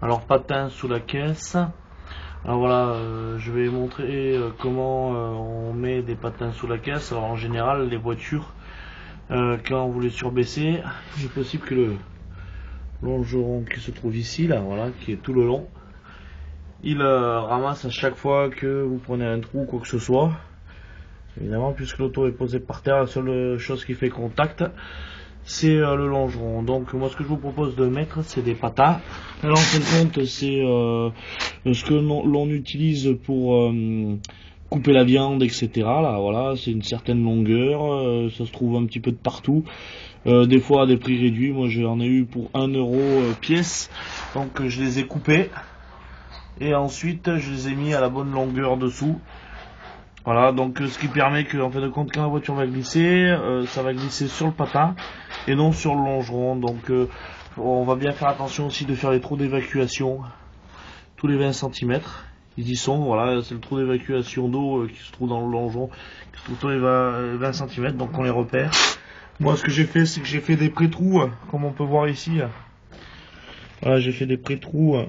Alors patin sous la caisse. Alors voilà, je vais montrer comment on met des patins sous la caisse. Alors en général, les voitures, quand vous les surbaissez, il est possible que le longeron qui se trouve ici, là, voilà, qui est tout le long, il ramasse à chaque fois que vous prenez un trou ou quoi que ce soit. Évidemment, puisque l'auto est posée par terre, la seule chose qui fait contact, c'est le longeron. Donc moi, ce que je vous propose de mettre, c'est des patins. Alors en fin de compte, c'est ce que l'on utilise pour couper la viande, etc. Là, voilà, c'est une certaine longueur, ça se trouve un petit peu de partout. Des fois à des prix réduits. Moi, j'en ai eu pour 1 euro pièce. Donc je les ai coupés et ensuite je les ai mis à la bonne longueur dessous. Voilà, donc ce qui permet que, en fin de compte, quand la voiture va glisser, ça va glisser sur le patin et non sur le longeron. Donc on va bien faire attention aussi de faire les trous d'évacuation tous les 20 cm. Ils y sont, voilà, c'est le trou d'évacuation d'eau qui se trouve dans le longeron, qui se trouve tous les 20 cm, donc on les repère. Moi, ce que j'ai fait, c'est que j'ai fait des pré-trous, comme on peut voir ici. Voilà, j'ai fait des pré-trous, vous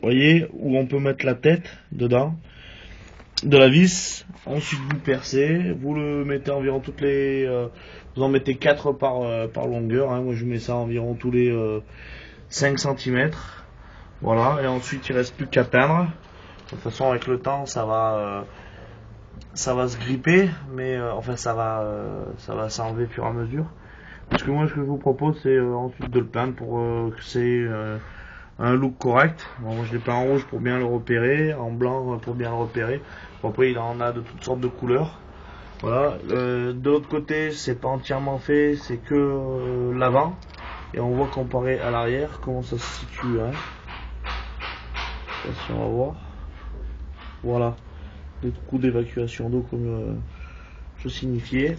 voyez, où on peut mettre la tête dedans de la vis. Ensuite vous percez, vous le mettez environ toutes les vous en mettez 4 par longueur, hein. Moi je mets ça environ tous les 5 cm. Voilà, et ensuite il reste plus qu'à peindre. De toute façon avec le temps ça va se gripper, mais enfin ça va s'enlever au fur et à mesure. Parce que moi ce que je vous propose c'est ensuite de le peindre pour que c'est un look correct. Bon, moi je l'ai peint en rouge pour bien le repérer, en blanc pour bien le repérer. Bon, après il en a de toutes sortes de couleurs. Voilà. De l'autre côté c'est pas entièrement fait, c'est que l'avant. Et on voit comparé à l'arrière comment ça se situe. Hein. Attention, on va voir. Voilà. Des trous d'évacuation d'eau comme je signifiais.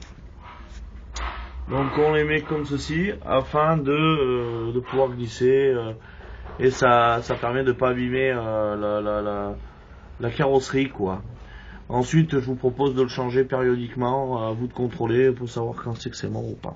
Donc on les met comme ceci afin de pouvoir glisser. Et ça permet de pas abîmer la carrosserie quoi. Ensuite je vous propose de le changer périodiquement, à vous de contrôler pour savoir quand c'est que c'est mort ou pas.